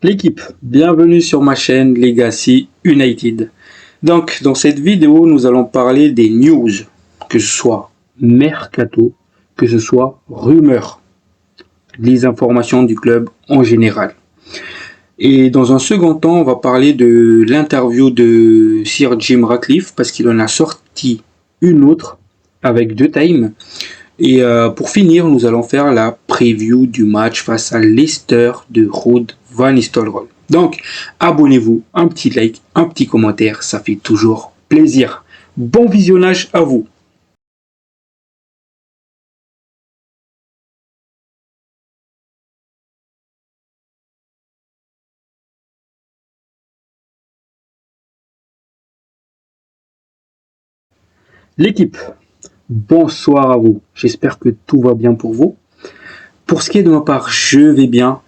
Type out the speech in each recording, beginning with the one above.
L'équipe, bienvenue sur ma chaîne Legacy United. Donc, dans cette vidéo, nous allons parler des news, que ce soit mercato, que ce soit rumeurs, les informations du club en général. Et dans un second temps, on va parler de l'interview de Sir Jim Ratcliffe, parce qu'il en a sorti une autre avec deux times. Et pour finir, nous allons faire la preview du match face à Leicester de Ruud van Nistelrooy. Donc, abonnez-vous, un petit like, un petit commentaire, ça fait toujours plaisir. Bon visionnage à vous. L'équipe, bonsoir à vous. J'espère que tout va bien pour vous. Pour ce qui est de ma part, je vais bien.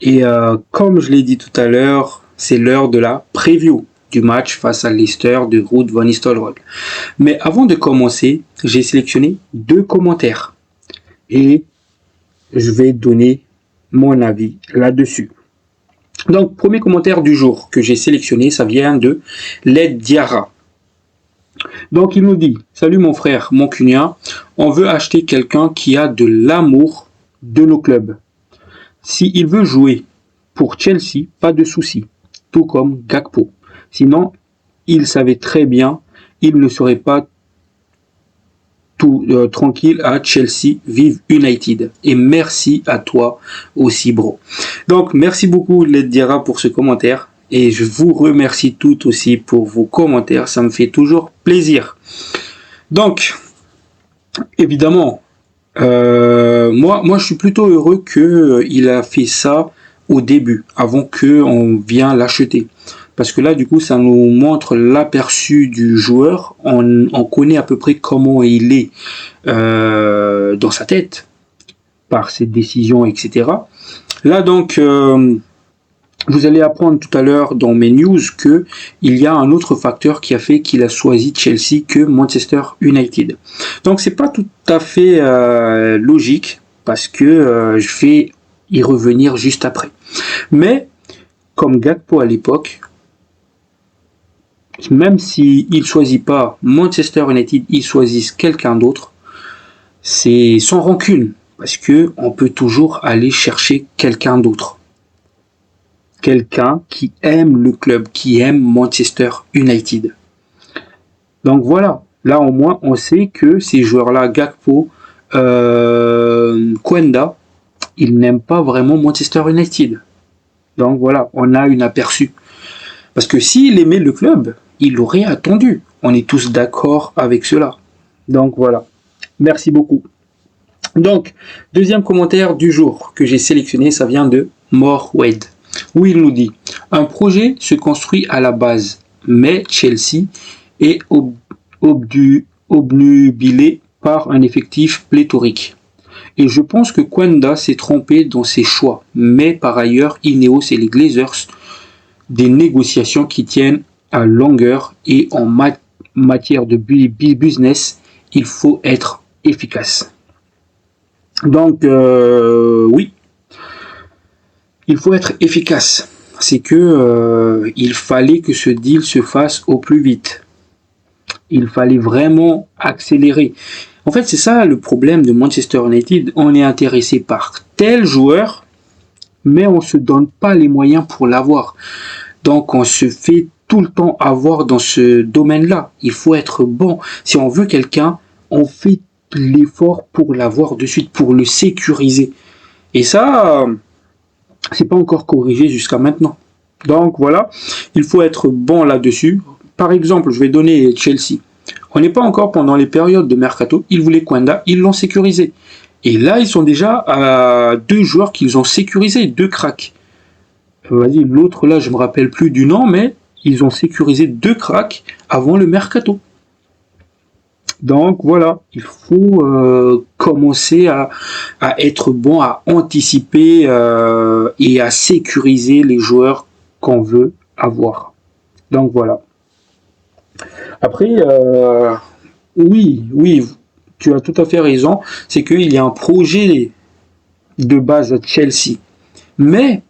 Et comme je l'ai dit tout à l'heure, c'est l'heure de la preview du match face à Leicester de Ruud van Nistelrooy. Mais avant de commencer, j'ai sélectionné deux commentaires et je vais donner mon avis là-dessus. Donc, premier commentaire du jour que j'ai sélectionné, ça vient de Led Diarra. Donc, il nous dit « Salut mon frère, mon cugna, on veut acheter quelqu'un qui a de l'amour de nos clubs. S'il veut jouer pour Chelsea, pas de souci, tout comme Gakpo. Sinon, il savait très bien, il ne serait pas tout tranquille à Chelsea, vive United. Et merci à toi aussi, bro. » Donc, merci beaucoup, Led Diarra, pour ce commentaire. Et je vous remercie toutes aussi pour vos commentaires. Ça me fait toujours plaisir. Donc, évidemment, moi, je suis plutôt heureux qu'il a fait ça au début, avant qu'on vienne l'acheter. Parce que là, du coup, ça nous montre l'aperçu du joueur. On connaît à peu près comment il est dans sa tête, par ses décisions, etc. Là, donc, vous allez apprendre tout à l'heure dans mes news qu'il y a un autre facteur qui a fait qu'il a choisi Chelsea que Manchester United. Donc, c'est pas tout à fait logique, parce que je vais y revenir juste après. Mais, comme Gakpo à l'époque, même s'il ne choisit pas Manchester United, il choisit quelqu'un d'autre, c'est sans rancune, parce que on peut toujours aller chercher quelqu'un d'autre. Quelqu'un qui aime le club, qui aime Manchester United. Donc voilà, là au moins on sait que ces joueurs-là, Gakpo, Quenda, ils n'aiment pas vraiment Manchester United. Donc voilà, on a un aperçu. Parce que s'il aimait le club, il l'aurait attendu. On est tous d'accord avec cela. Donc voilà. Merci beaucoup. Donc, deuxième commentaire du jour que j'ai sélectionné, ça vient de Morwed, où il nous dit « Un projet se construit à la base, mais Chelsea est obnubilé par un effectif pléthorique. Et je pense que Quenda s'est trompé dans ses choix, mais par ailleurs, Ineos et les Glazers des négociations qui tiennent à longueur et en matière de business, il faut être efficace. » Donc, oui, il faut être efficace. C'est que il fallait que ce deal se fasse au plus vite. Il fallait vraiment accélérer. En fait, c'est ça le problème de Manchester United. On est intéressé par tel joueur, mais on ne se donne pas les moyens pour l'avoir. Donc, on se fait tout le temps avoir dans ce domaine-là. Il faut être bon. Si on veut quelqu'un, on fait l'effort pour l'avoir de suite, pour le sécuriser. Et ça, c'est pas encore corrigé jusqu'à maintenant. Donc, voilà, il faut être bon là-dessus. Par exemple, je vais donner Chelsea. On n'est pas encore pendant les périodes de mercato. Ils voulaient Quenda, ils l'ont sécurisé. Et là, ils sont déjà à deux joueurs qu'ils ont sécurisés, deux cracks. Vas-y, l'autre là, je me rappelle plus du nom, mais ils ont sécurisé deux cracks avant le mercato. Donc voilà, il faut commencer à être bon, à anticiper et à sécuriser les joueurs qu'on veut avoir. Donc voilà. Après, oui, tu as tout à fait raison, c'est qu'il y a un projet de base à Chelsea. Mais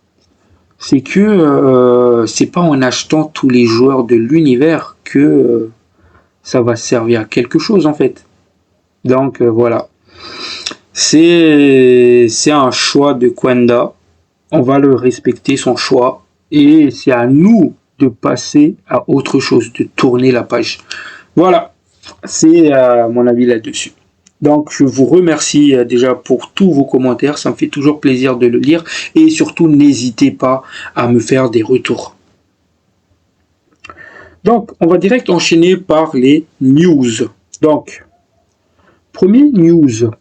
c'est que c'est pas en achetant tous les joueurs de l'univers que ça va servir à quelque chose en fait. Donc voilà. C'est un choix de Kwanda. On va le respecter son choix et c'est à nous de passer à autre chose, de tourner la page. Voilà, c'est mon avis là-dessus. Donc je vous remercie déjà pour tous vos commentaires, ça me fait toujours plaisir de le lire et surtout n'hésitez pas à me faire des retours. Donc on va direct enchaîner par les news. Donc, premier news.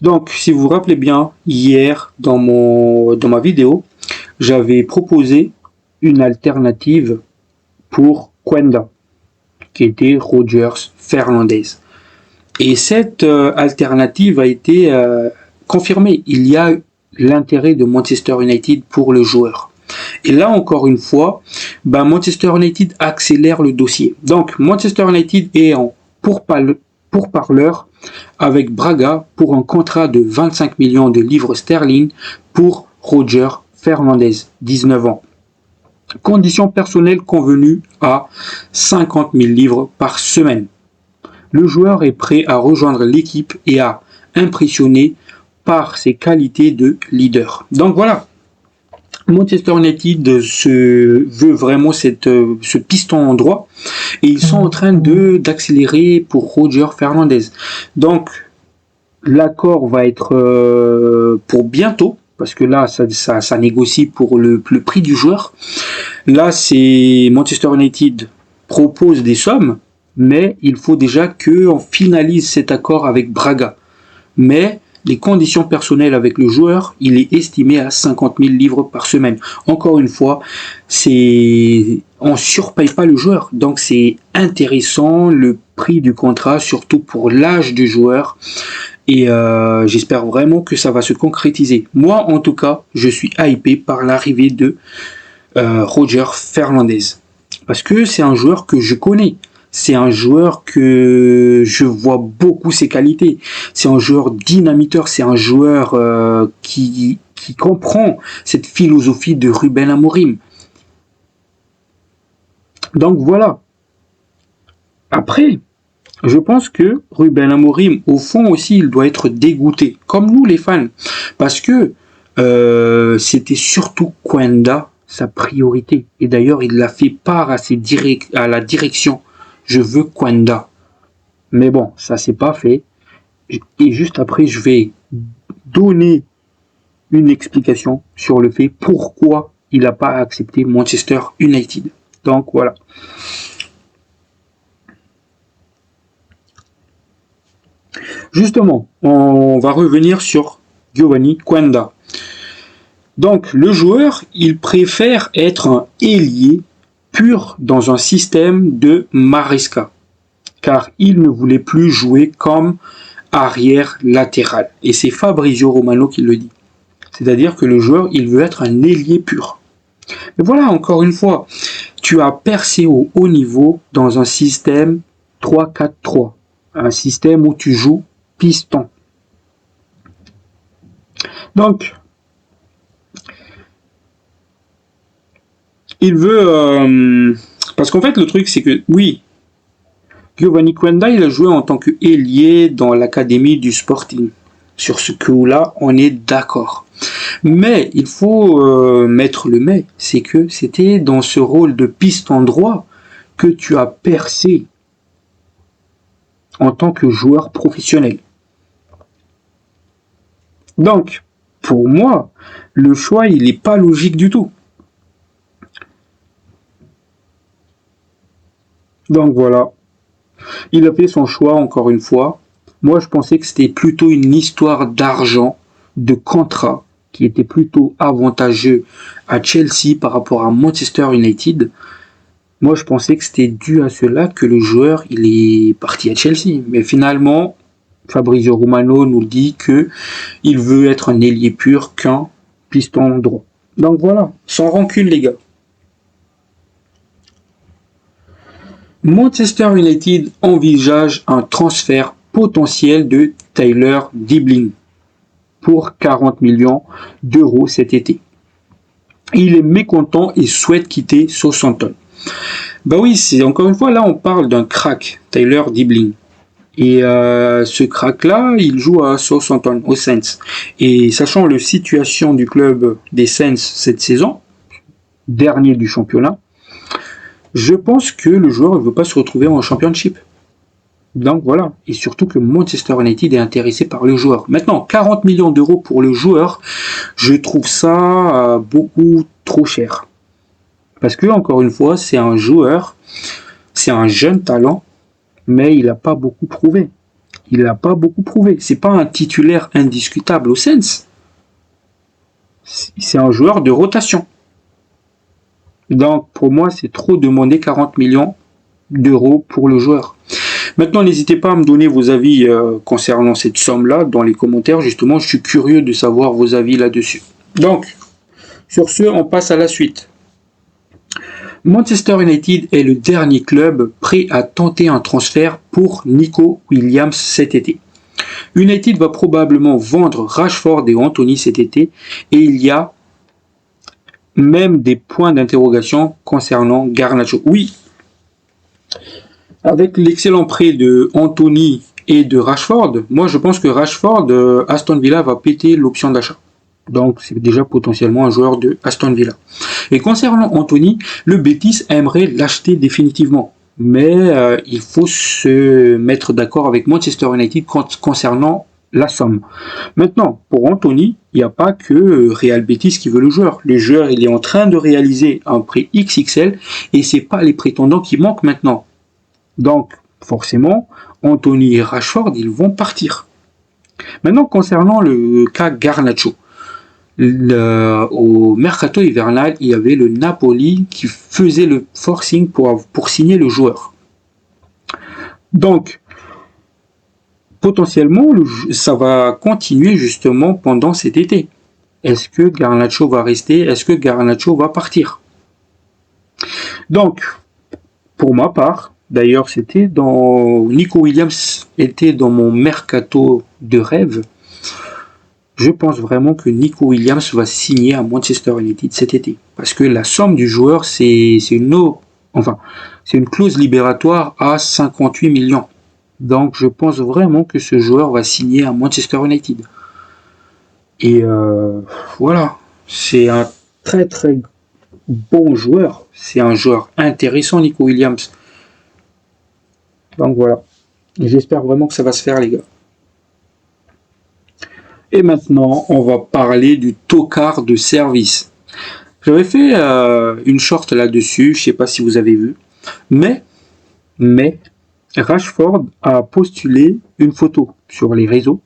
Donc si vous vous rappelez bien, hier dans ma vidéo, j'avais proposé une alternative pour Kwanda, qui était Rogers Fernandez. Et cette alternative a été confirmée. Il y a l'intérêt de Manchester United pour le joueur. Et là, encore une fois, Manchester United accélère le dossier. Donc, Manchester United est en pourparleur avec Braga pour un contrat de 25 millions de livres sterling pour Roger Fernandez, 19 ans. Conditions personnelles convenues à 50 000 livres par semaine. Le joueur est prêt à rejoindre l'équipe et à impressionner par ses qualités de leader. Donc voilà, Manchester United veut vraiment ce piston droit et ils sont en train d'accélérer pour Roger Fernandez. Donc l'accord va être pour bientôt parce que là ça négocie pour le prix du joueur. Là c'est Manchester United propose des sommes, mais il faut déjà qu'on finalise cet accord avec Braga. Mais les conditions personnelles avec le joueur, il est estimé à 50 000 livres par semaine. Encore une fois, on surpaye pas le joueur. Donc c'est intéressant le prix du contrat, surtout pour l'âge du joueur. Et j'espère vraiment que ça va se concrétiser. Moi, en tout cas, je suis hypé par l'arrivée de Roger Fernandez. Parce que c'est un joueur que je connais. C'est un joueur que je vois beaucoup ses qualités. C'est un joueur dynamiteur. C'est un joueur qui comprend cette philosophie de Ruben Amorim. Donc voilà. Après, je pense que Ruben Amorim, au fond aussi, il doit être dégoûté, comme nous les fans, parce que c'était surtout Kwanda sa priorité. Et d'ailleurs, il l'a fait part à la direction. Je veux Kwanda. Mais bon, ça c'est pas fait. Et juste après, je vais donner une explication sur le fait pourquoi il n'a pas accepté Manchester United. Donc voilà. Justement, on va revenir sur Giovanni Kwanda. Donc, le joueur, il préfère être un ailier pur dans un système de Maresca, car il ne voulait plus jouer comme arrière latéral. Et c'est Fabrizio Romano qui le dit. C'est-à-dire que le joueur, il veut être un ailier pur. Mais voilà, encore une fois, tu as percé au haut niveau dans un système 3-4-3, un système où tu joues piston. Donc, il veut... parce qu'en fait, le truc, c'est que, oui, Giovanni Kwanda, il a joué en tant qu'ailier dans l'académie du Sporting. Sur ce coup-là, on est d'accord. Mais il faut mettre le mais, c'est que c'était dans ce rôle de piston droit que tu as percé en tant que joueur professionnel. Donc, pour moi, le choix, il n'est pas logique du tout. Donc voilà, il a fait son choix encore une fois. Moi, je pensais que c'était plutôt une histoire d'argent, de contrat, qui était plutôt avantageux à Chelsea par rapport à Manchester United. Moi, je pensais que c'était dû à cela que le joueur, il est parti à Chelsea. Mais finalement, Fabrizio Romano nous dit que il veut être un ailier pur qu'un piston droit. Donc voilà, sans rancune les gars. Manchester United envisage un transfert potentiel de Tyler Dibling pour 40 millions d'euros cet été. Il est mécontent et souhaite quitter Southampton. Bah oui, c'est encore une fois, là on parle d'un crack, Tyler Dibling. Et ce crack-là, il joue à Southampton, aux Saints. Et sachant la situation du club des Saints cette saison, dernier du championnat, je pense que le joueur ne veut pas se retrouver en championship. Donc voilà, et surtout que Manchester United est intéressé par le joueur. Maintenant, 40 millions d'euros pour le joueur, je trouve ça beaucoup trop cher. Parce que, encore une fois, c'est un joueur, c'est un jeune talent, mais il n'a pas beaucoup prouvé. Il n'a pas beaucoup prouvé. C'est pas un titulaire indiscutable au Saints. C'est un joueur de rotation. Donc, pour moi, c'est trop demander 40 millions d'euros pour le joueur. Maintenant, n'hésitez pas à me donner vos avis concernant cette somme-là dans les commentaires. Justement, je suis curieux de savoir vos avis là-dessus. Donc, sur ce, on passe à la suite. Manchester United est le dernier club prêt à tenter un transfert pour Nico Williams cet été. United va probablement vendre Rashford et Anthony cet été et il y a même des points d'interrogation concernant Garnacho. Oui, avec l'excellent prêt de Anthony et de Rashford, moi je pense que Rashford, Aston Villa va péter l'option d'achat. Donc c'est déjà potentiellement un joueur de Aston Villa. Et concernant Anthony, le Betis aimerait l'acheter définitivement. Mais il faut se mettre d'accord avec Manchester United concernant la somme. Maintenant, pour Anthony, il n'y a pas que Real Betis qui veut le joueur. Le joueur, il est en train de réaliser un prix XXL et c'est pas les prétendants qui manquent maintenant. Donc, forcément, Anthony et Rashford, ils vont partir. Maintenant, concernant le cas Garnacho, au mercato hivernal, il y avait le Napoli qui faisait le forcing pour signer le joueur. Donc, potentiellement, ça va continuer justement pendant cet été. Est-ce que Garnacho va rester? Est-ce que Garnacho va partir? Donc, pour ma part, d'ailleurs, Nico Williams était dans mon mercato de rêve. Je pense vraiment que Nico Williams va signer à Manchester United cet été. Parce que la somme du joueur, c'est une clause libératoire à 58 millions. Donc je pense vraiment que ce joueur va signer à Manchester United. Et voilà, c'est un très très bon joueur. C'est un joueur intéressant, Nico Williams. Donc voilà, j'espère vraiment que ça va se faire, les gars. Et maintenant, on va parler du tocard de service. J'avais fait une short là-dessus, je sais pas si vous avez vu, mais Rashford a postulé une photo sur les réseaux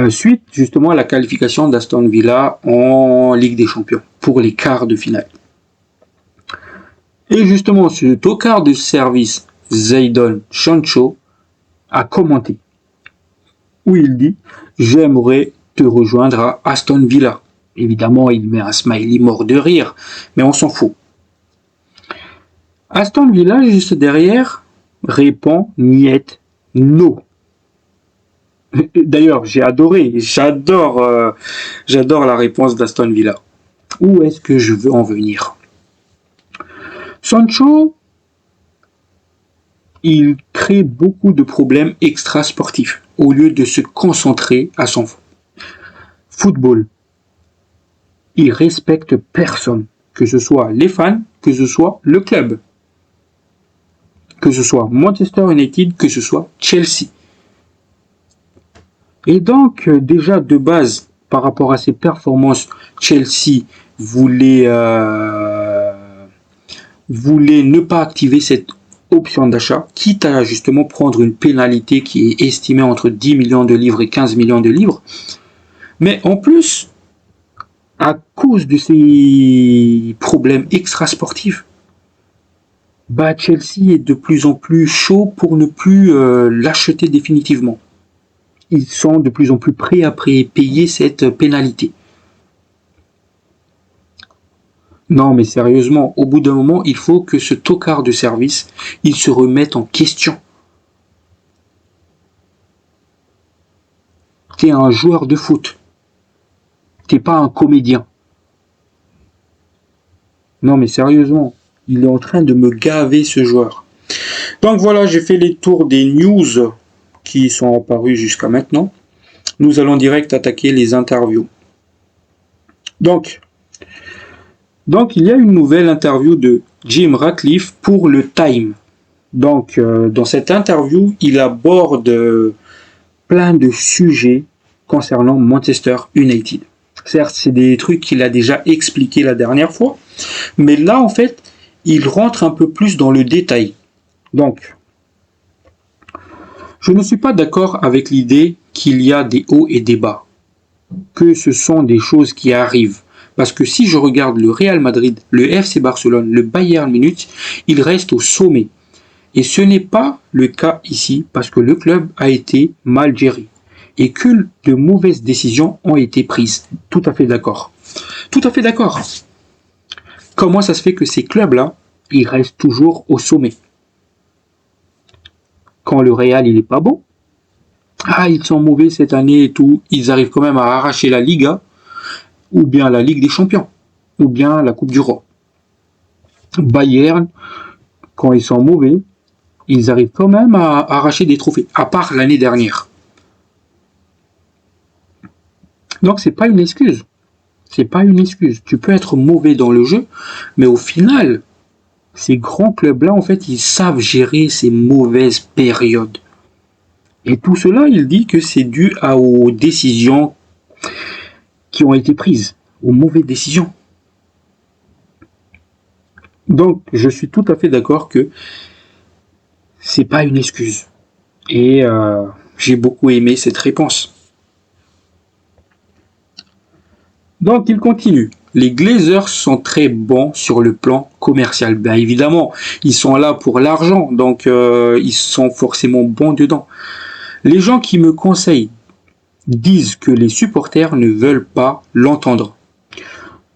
suite justement à la qualification d'Aston Villa en Ligue des Champions pour les quarts de finale. Et justement, ce tocard de service, Jadon Sancho, a commenté où il dit « J'aimerais te rejoindre à Aston Villa ». Évidemment, il met un smiley mort de rire, mais on s'en fout. Aston Villa, juste derrière, répond « Niet, no ». D'ailleurs, j'adore la réponse d'Aston Villa. Où est-ce que je veux en venir? Sancho, il crée beaucoup de problèmes extrasportifs au lieu de se concentrer à son football. Il respecte personne, que ce soit les fans, que ce soit le club, que ce soit Manchester United, que ce soit Chelsea. Et donc, déjà de base, par rapport à ses performances, Chelsea voulait ne pas activer cette option d'achat, quitte à justement prendre une pénalité qui est estimée entre 10 millions de livres et 15 millions de livres. Mais en plus, à cause de ces problèmes extrasportifs, Chelsea est de plus en plus chaud pour ne plus l'acheter définitivement. Ils sont de plus en plus prêts à payer cette pénalité. Non, mais sérieusement, au bout d'un moment, il faut que ce tocard de service, il se remette en question. T'es un joueur de foot. T'es pas un comédien. Non, mais sérieusement, il est en train de me gaver ce joueur. Donc voilà, j'ai fait les tours des news qui sont apparues jusqu'à maintenant. Nous allons direct attaquer les interviews. Donc il y a une nouvelle interview de Jim Ratcliffe pour le Time. Donc, dans cette interview, il aborde plein de sujets concernant Manchester United. Certes, c'est des trucs qu'il a déjà expliqué la dernière fois, mais là, en fait, il rentre un peu plus dans le détail. Donc, je ne suis pas d'accord avec l'idée qu'il y a des hauts et des bas, que ce sont des choses qui arrivent. Parce que si je regarde le Real Madrid, le FC Barcelone, le Bayern Munich, ils restent au sommet. Et ce n'est pas le cas ici parce que le club a été mal géré et que de mauvaises décisions ont été prises. Tout à fait d'accord. Tout à fait d'accord. Comment ça se fait que ces clubs-là, ils restent toujours au sommet? Quand le Real, il est pas bon, ils sont mauvais cette année et tout, ils arrivent quand même à arracher la Liga, ou bien la Ligue des Champions, ou bien la Coupe du Roi. Bayern, quand ils sont mauvais, ils arrivent quand même à arracher des trophées, à part l'année dernière. Donc c'est pas une excuse. C'est pas une excuse. Tu peux être mauvais dans le jeu, mais au final, ces grands clubs-là, en fait, ils savent gérer ces mauvaises périodes. Et tout cela, il dit que c'est dû aux décisions qui ont été prises, aux mauvaises décisions. Donc, je suis tout à fait d'accord que c'est pas une excuse. Et j'ai beaucoup aimé cette réponse. Donc, il continue. Les Glazers sont très bons sur le plan commercial. Bien évidemment, ils sont là pour l'argent, donc ils sont forcément bons dedans. Les gens qui me conseillent disent que les supporters ne veulent pas l'entendre.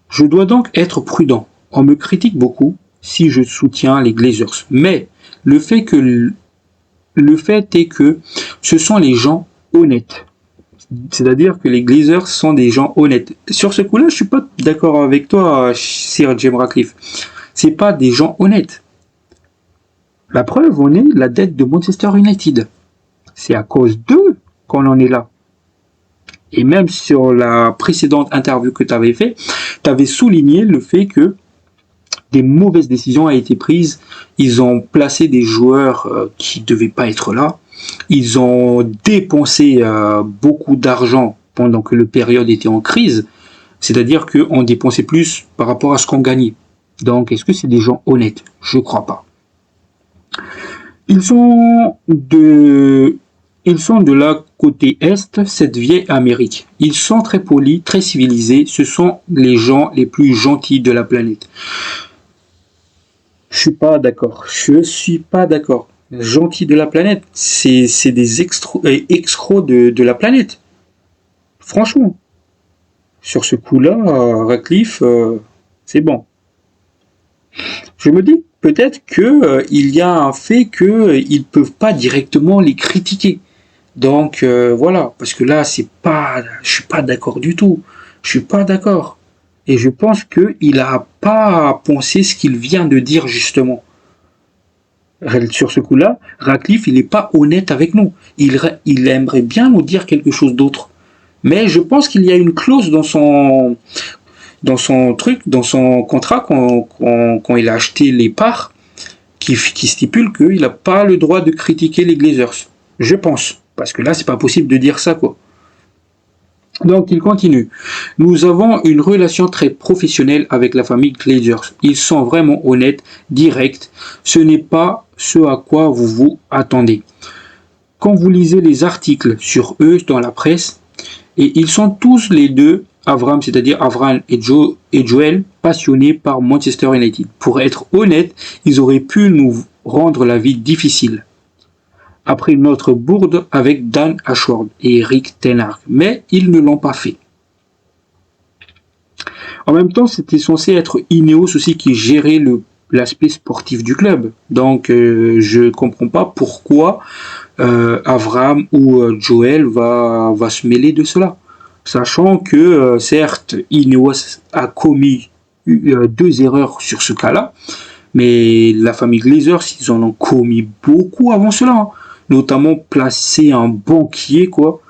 Je dois donc être prudent. On me critique beaucoup si je soutiens les Glazers. Mais le fait est que ce sont les gens honnêtes. C'est-à-dire que les Glazers sont des gens honnêtes. Sur ce coup-là, je suis pas d'accord avec toi, Sir Jim Ratcliffe. C'est pas des gens honnêtes. La preuve, on est la dette de Manchester United. C'est à cause d'eux qu'on en est là. Et même sur la précédente interview que tu avais fait, tu avais souligné le fait que des mauvaises décisions ont été prises. Ils ont placé des joueurs qui ne devaient pas être là. Ils ont dépensé beaucoup d'argent pendant que la période était en crise. C'est-à-dire qu'on dépensait plus par rapport à ce qu'on gagnait. Donc, est-ce que c'est des gens honnêtes? Je ne crois pas. Ils sont de la côté Est, cette vieille Amérique. Ils sont très polis, très civilisés. Ce sont les gens les plus gentils de la planète. Je suis pas d'accord. Gentils de la planète, c'est des escrocs de la planète. Franchement. Sur ce coup-là, Ratcliffe, c'est bon. Je me dis peut-être qu'il y a un fait qu'ils ne peuvent pas directement les critiquer. Donc voilà, parce que là, je suis pas d'accord du tout. Je suis pas d'accord. Et je pense qu'il n'a pas pensé ce qu'il vient de dire justement. Sur ce coup-là, Ratcliffe, il n'est pas honnête avec nous. Il aimerait bien nous dire quelque chose d'autre. Mais je pense qu'il y a une clause dans son contrat quand il a acheté les parts qui stipule qu'il n'a pas le droit de critiquer les Glazers. Je pense. Parce que là, c'est pas possible de dire ça, quoi. Donc, il continue. Nous avons une relation très professionnelle avec la famille Glazers. Ils sont vraiment honnêtes, directs. Ce n'est pas ce à quoi vous vous attendez. Quand vous lisez les articles sur eux dans la presse, et ils sont tous les deux, Avram, c'est-à-dire Avram et Joel, passionnés par Manchester United. Pour être honnêtes, ils auraient pu nous rendre la vie difficile. Après notre bourde avec Dan Ashworth et Eric Ten Hag, mais ils ne l'ont pas fait. En même temps, c'était censé être Ineos aussi qui gérait l'aspect sportif du club. Donc, je comprends pas pourquoi Avram ou Joel va se mêler de cela. Sachant que, certes, Ineos a commis eu 2 erreurs sur ce cas-là, mais la famille Glazers, ils en ont commis beaucoup avant cela, hein. Notamment placer un banquier, quoi,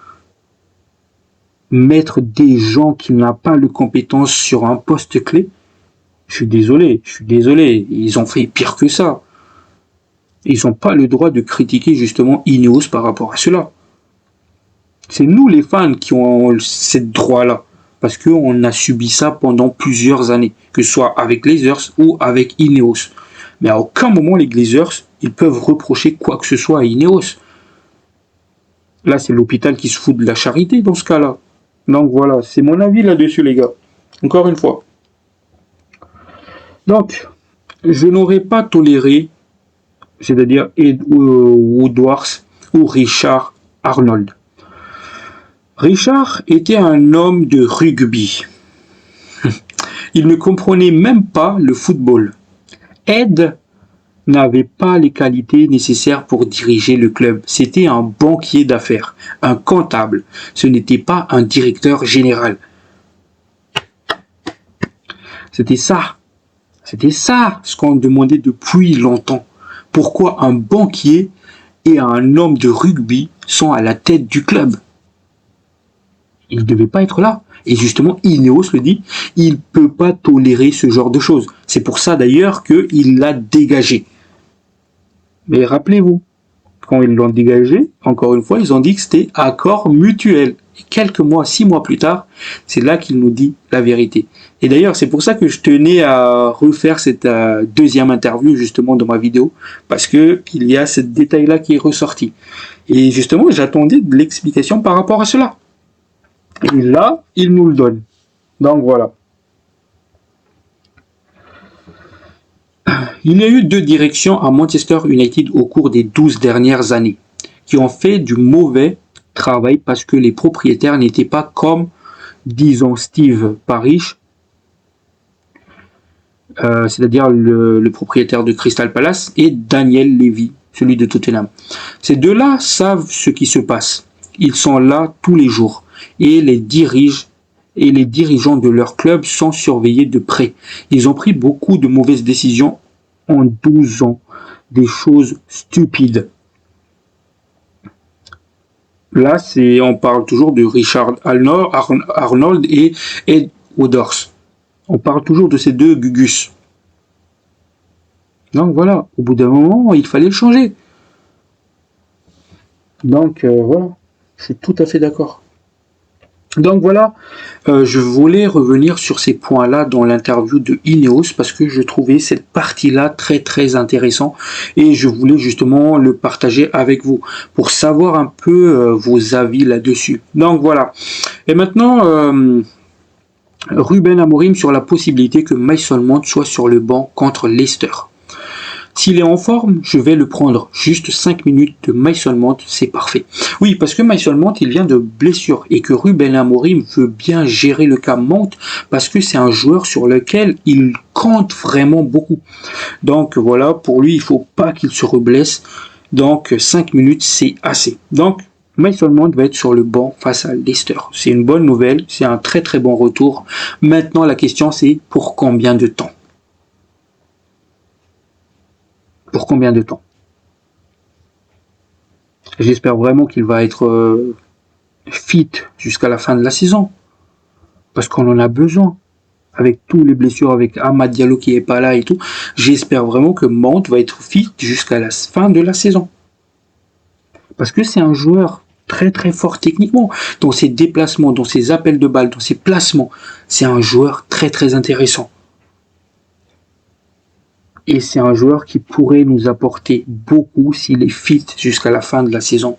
mettre des gens qui n'ont pas de compétences sur un poste clé. Je suis désolé, ils ont fait pire que ça. Ils n'ont pas le droit de critiquer justement Ineos par rapport à cela. C'est nous les fans qui ont ce droit-là, parce qu'on a subi ça pendant plusieurs années, que ce soit avec Glazers ou avec Ineos. Mais à aucun moment les Glazers, ils peuvent reprocher quoi que ce soit à Ineos. Là, c'est l'hôpital qui se fout de la charité dans ce cas-là. Donc voilà, c'est mon avis là-dessus les gars. Encore une fois. Donc, je n'aurais pas toléré, c'est-à-dire Woodward ou Richard Arnold. Richard était un homme de rugby. Il ne comprenait même pas le football. Ed n'avait pas les qualités nécessaires pour diriger le club. C'était un banquier d'affaires, un comptable. Ce n'était pas un directeur général. C'était ça ce qu'on demandait depuis longtemps. Pourquoi un banquier et un homme de rugby sont à la tête du club? Il ne devait pas être là. Et justement, Ineos le dit, il ne peut pas tolérer ce genre de choses. C'est pour ça d'ailleurs qu'il l'a dégagé. Mais rappelez-vous, quand ils l'ont dégagé, encore une fois, ils ont dit que c'était accord mutuel. Et quelques mois, 6 mois plus tard, c'est là qu'il nous dit la vérité. Et d'ailleurs, c'est pour ça que je tenais à refaire cette deuxième interview justement dans ma vidéo, parce que il y a ce détail-là qui est ressorti. Et justement, j'attendais de l'explication par rapport à cela. Et là, il nous le donne. Donc voilà. Il y a eu 2 directions à Manchester United au cours des 12 dernières années, qui ont fait du mauvais travail parce que les propriétaires n'étaient pas comme, disons, Steve Parish, c'est-à-dire le propriétaire de Crystal Palace, et Daniel Levy, celui de Tottenham. Ces deux-là savent ce qui se passe. Ils sont là tous les jours et les dirigeants de leur club sont surveillés de près. Ils ont pris beaucoup de mauvaises décisions en 12 ans, des choses stupides. Là, on parle toujours de Richard Arnold et Ed Woodward. On parle toujours de ces deux Gugus. Donc voilà, au bout d'un moment, il fallait le changer. Donc voilà, je suis tout à fait d'accord. Donc voilà, je voulais revenir sur ces points-là dans l'interview de Ineos parce que je trouvais cette partie-là très très intéressant et je voulais justement le partager avec vous pour savoir un peu vos avis là-dessus. Donc voilà. Et maintenant, Ruben Amorim sur la possibilité que Mason Mount soit sur le banc contre Leicester. S'il est en forme, je vais le prendre. Juste 5 minutes de Mason Mount, c'est parfait. Oui, parce que Mason Mount, il vient de blessure et que Ruben Amorim veut bien gérer le cas Mount parce que c'est un joueur sur lequel il compte vraiment beaucoup. Donc voilà, pour lui, il faut pas qu'il se reblesse. Donc 5 minutes, c'est assez. Donc Mason Mount va être sur le banc face à Leicester. C'est une bonne nouvelle, c'est un très très bon retour. Maintenant, la question c'est pour combien de temps ? Pour combien de temps? J'espère vraiment qu'il va être fit jusqu'à la fin de la saison. Parce qu'on en a besoin. Avec tous les blessures, avec Amad Diallo qui est pas là et tout. J'espère vraiment que Mount va être fit jusqu'à la fin de la saison. Parce que c'est un joueur très très fort techniquement. Dans ses déplacements, dans ses appels de balles, dans ses placements. C'est un joueur très très intéressant. Et c'est un joueur qui pourrait nous apporter beaucoup s'il est fit jusqu'à la fin de la saison.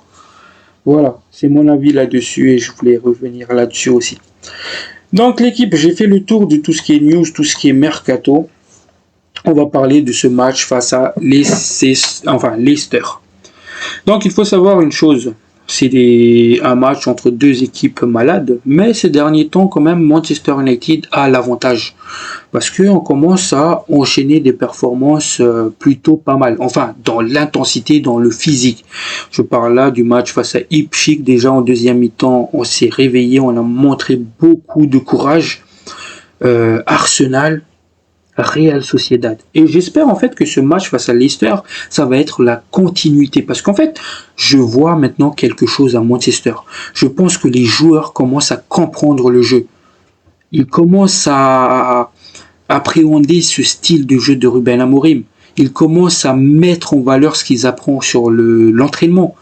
Voilà, c'est mon avis là-dessus et je voulais revenir là-dessus aussi. Donc l'équipe, j'ai fait le tour de tout ce qui est news, tout ce qui est mercato. On va parler de ce match face à Leicester. Donc il faut savoir une chose. C'est un match entre deux équipes malades, mais ces derniers temps, quand même, Manchester United a l'avantage. Parce qu'on commence à enchaîner des performances plutôt pas mal. Enfin, dans l'intensité, dans le physique. Je parle là du match face à Ipswich. Déjà en deuxième mi-temps, on s'est réveillé, on a montré beaucoup de courage. Arsenal, Real Sociedad. Et j'espère en fait que ce match face à Leicester, ça va être la continuité. Parce qu'en fait, je vois maintenant quelque chose à Manchester. Je pense que les joueurs commencent à comprendre le jeu. Ils commencent à appréhender ce style de jeu de Ruben Amorim. Ils commencent à mettre en valeur ce qu'ils apprennent sur l'entraînement.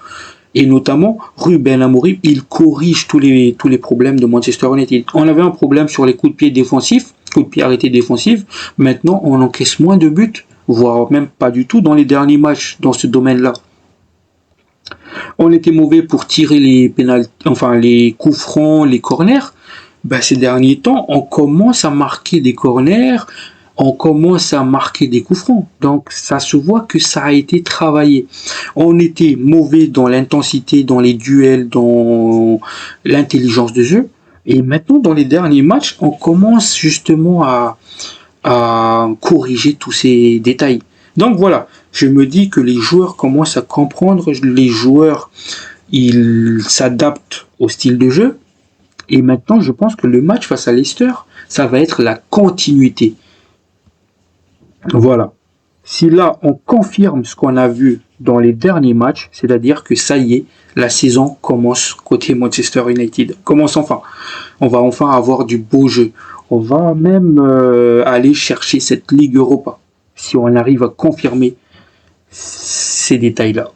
Et notamment, Ruben Amorim, il corrige tous les problèmes de Manchester United. On avait un problème sur les coups de pied défensifs, coups de pied arrêtés défensifs. Maintenant, on encaisse moins de buts, voire même pas du tout dans les derniers matchs dans ce domaine-là. On était mauvais pour tirer les coups francs, les corners. Ces derniers temps, on commence à marquer des corners, on commence à marquer des coups francs. Donc, ça se voit que ça a été travaillé. On était mauvais dans l'intensité, dans les duels, dans l'intelligence de jeu. Et maintenant, dans les derniers matchs, on commence justement à corriger tous ces détails. Donc voilà, je me dis que les joueurs commencent à comprendre, les joueurs, ils s'adaptent au style de jeu. Et maintenant, je pense que le match face à Leicester, ça va être la continuité. Voilà. Si là, on confirme ce qu'on a vu dans les derniers matchs, c'est-à-dire que ça y est, la saison commence côté Manchester United. Commence enfin. On va enfin avoir du beau jeu. On va même aller chercher cette Ligue Europa, si on arrive à confirmer ces détails-là.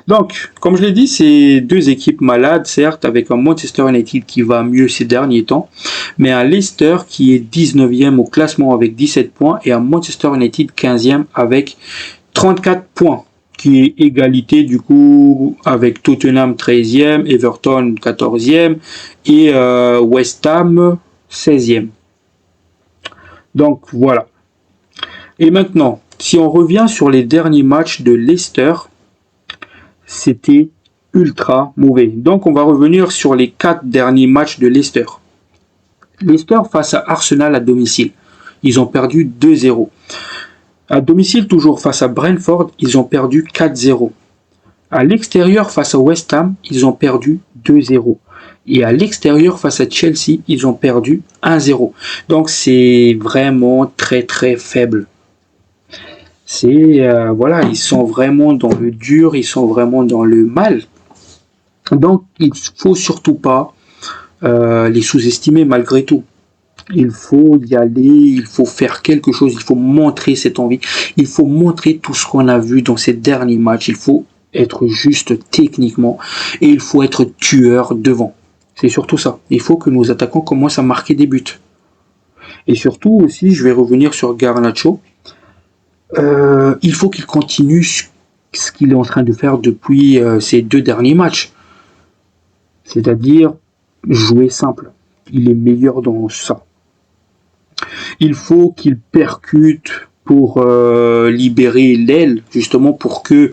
Donc, comme je l'ai dit, c'est deux équipes malades, certes, avec un Manchester United qui va mieux ces derniers temps, mais un Leicester qui est 19e au classement avec 17 points et un Manchester United 15e avec 34 points, qui est égalité du coup avec Tottenham 13e, Everton 14e et West Ham 16e. Donc voilà. Et maintenant, si on revient sur les derniers matchs de Leicester, c'était ultra mauvais. Donc on va revenir sur les 4 derniers matchs de Leicester. Leicester face à Arsenal à domicile. Ils ont perdu 2-0. À domicile, toujours face à Brentford, ils ont perdu 4-0. À l'extérieur, face à West Ham, ils ont perdu 2-0. Et à l'extérieur, face à Chelsea, ils ont perdu 1-0. Donc c'est vraiment très très faible. Voilà, ils sont vraiment dans le dur, ils sont vraiment dans le mal. Donc il faut surtout pas les sous-estimer malgré tout. Il faut y aller, il faut faire quelque chose, il faut montrer cette envie, il faut montrer tout ce qu'on a vu dans ces derniers matchs, il faut être juste techniquement et il faut être tueur devant. C'est surtout ça. Il faut que nos attaquants commencent à marquer des buts. Et surtout aussi, je vais revenir sur Garnacho. Il faut qu'il continue ce qu'il est en train de faire depuis ces 2 derniers matchs. C'est-à-dire jouer simple. Il est meilleur dans ça. Il faut qu'il percute pour libérer l'aile, justement pour que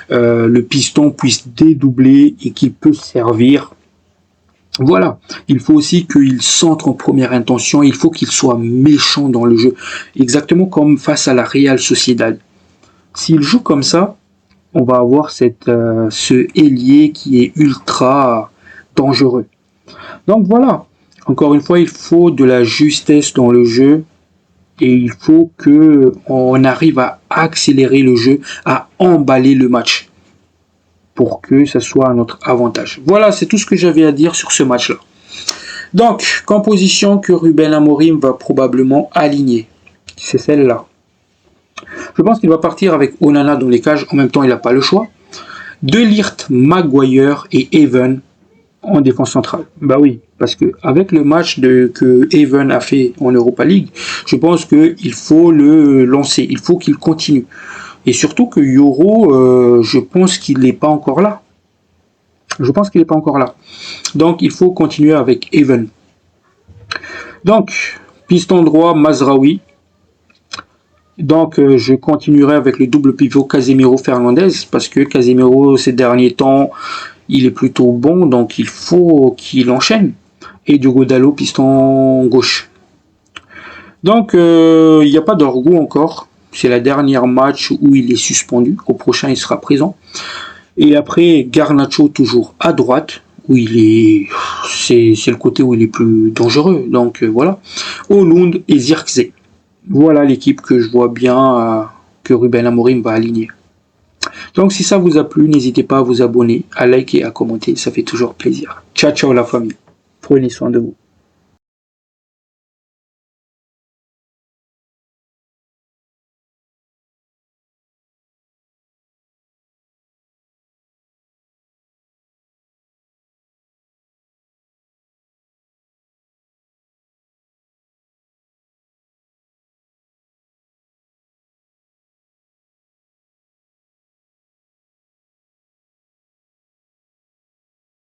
le piston puisse dédoubler et qu'il puisse servir. Voilà, il faut aussi qu'il centre en première intention, il faut qu'il soit méchant dans le jeu, exactement comme face à la Real Sociedad. S'il joue comme ça, on va avoir ce ailier qui est ultra dangereux. Donc voilà, encore une fois, il faut de la justesse dans le jeu et il faut qu'on arrive à accélérer le jeu, à emballer le match pour que ça soit à notre avantage. Voilà, c'est tout ce que j'avais à dire sur ce match-là. Donc, composition que Ruben Amorim va probablement aligner. C'est celle-là. Je pense qu'il va partir avec Onana dans les cages. En même temps, il n'a pas le choix. De Ligt, Maguire et Even en défense centrale. Bah oui, parce que avec le match que Even a fait en Europa League, je pense qu'il faut le lancer. Il faut qu'il continue. Et surtout que Yoro, je pense qu'il n'est pas encore là. Donc, il faut continuer avec Even. Donc, piston droit, Mazraoui. Donc, je continuerai avec le double pivot Casemiro-Fernandez, parce que Casemiro, ces derniers temps, il est plutôt bon, donc il faut qu'il enchaîne. Et Diogo Dalot, piston gauche. Donc, il n'y a pas d'Orgo encore. C'est la dernière match où il est suspendu. Au prochain, il sera présent. Et après, Garnacho toujours à droite, où c'est le côté où il est plus dangereux. Donc voilà. Olund et Zirkzee. Voilà l'équipe que je vois bien que Ruben Amorim va aligner. Donc si ça vous a plu, n'hésitez pas à vous abonner, à liker, à commenter, ça fait toujours plaisir. Ciao ciao la famille. Prenez soin de vous.